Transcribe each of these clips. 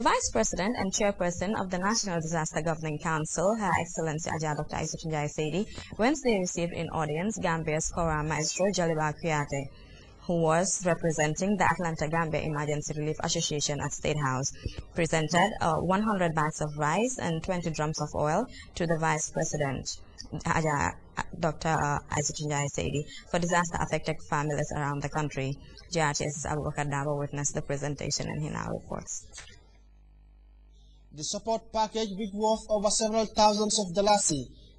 Vice President and Chairperson of the National Disaster Governing Council, Her Excellency Dr. Kuyateh, Wednesday received in audience Gambia's Kora Maestro Jaliba Kuyateh, who was representing the Atlanta Gambia Emergency Relief Association at State House, presented 100 bags of rice and 20 drums of oil to the Vice President, Dr. Kuyateh, for disaster-affected families around the country. GRTS's Jaliba Kuyateh witnessed the presentation and he now reports. The support package, which worth over several thousands of dollars,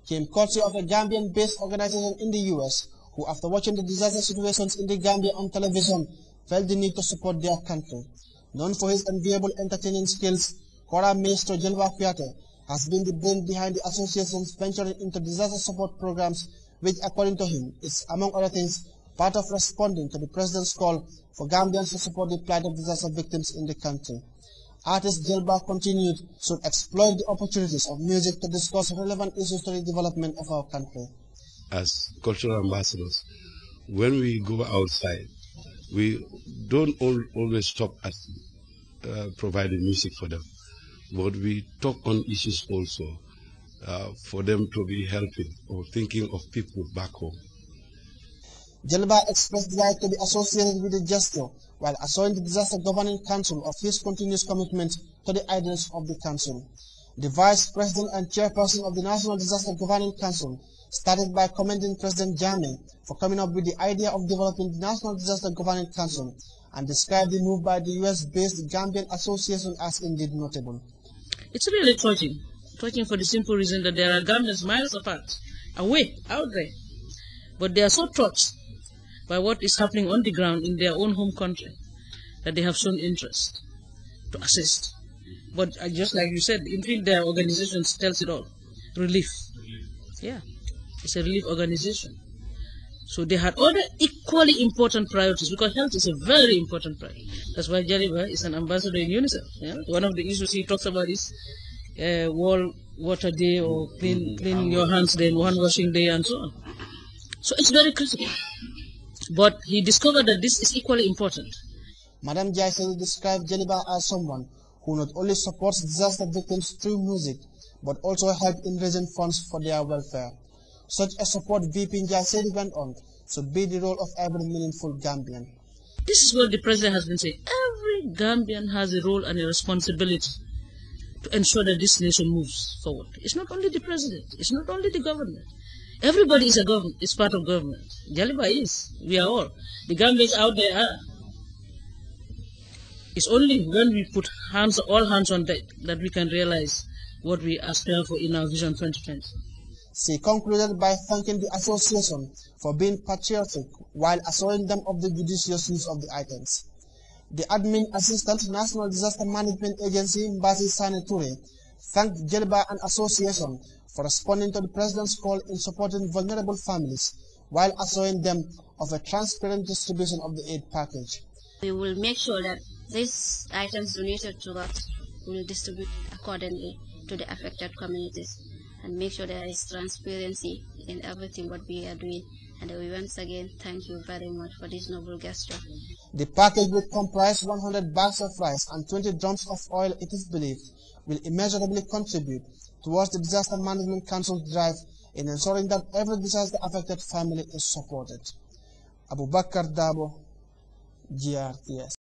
came courtesy of a Gambian-based organization in the U.S., who, after watching the disaster situations in the Gambia on television, felt the need to support their country. Known for his enviable entertaining skills, Kora Maestro Jaliba Kuyateh has been the brain behind the association's venturing into disaster support programs, which, according to him, is, among other things, part of responding to the President's call for Gambians to support the plight of disaster victims in the country. Artist Jaliba continued should exploit the opportunities of music to discuss relevant issues to the development of our country. As cultural ambassadors, when we go outside, we don't always stop at providing music for them, but we talk on issues also for them to be helping or thinking of people back home. Jaliba expressed desire to be associated with the gesture while assuring the Disaster Governing Council of his continuous commitment to the ideals of the Council. The Vice President and Chairperson of the National Disaster Governing Council started by commending President Jammeh for coming up with the idea of developing the National Disaster Governing Council and described the move by the US-based Gambian Association as indeed notable. It's really touching for the simple reason that there are Gambians miles apart, away, out there, but they are so touched by what is happening on the ground in their own home country that they have shown interest to assist. But just like you said, in fact, their organization tells it all. Relief. Yeah, it's a relief organization. So they had other equally important priorities, because health is a very important priority. That's why Jaliba is an ambassador in UNICEF. Yeah? One of the issues he talks about is World Water Day, or clean your hands day, hand washing day, and so on. So it's very critical. But he discovered that this is equally important. Madam Jaisel described Jaliba as someone who not only supports disaster victims through music, but also helped in raising funds for their welfare. Such a support, VP Jaisel went on, should be the role of every meaningful Gambian. This is what the President has been saying. Every Gambian has a role and a responsibility to ensure that this nation moves forward. It's not only the President, it's not only the government. Everybody is is part of government. Jaliba is. We are all. The Gambians out there are. It's only when we put all hands on deck that we can realize what we aspire for in our Vision 2020. She concluded by thanking the association for being patriotic while assuring them of the judicious use of the items. The Admin Assistant National Disaster Management Agency, Mbasi Sane Toure, thanked Jaliba and association for responding to the President's call in supporting vulnerable families while assuring them of a transparent distribution of the aid package. We will make sure that these items donated to us will distribute accordingly to the affected communities and make sure there is transparency in everything what we are doing. And we once again thank you very much for this noble gesture. The package will comprise 100 bags of rice and 20 drums of oil, it is believed, will immeasurably contribute towards the Disaster Management Council's drive in ensuring that every disaster-affected family is supported. Abu Bakar Dabo, GRTS.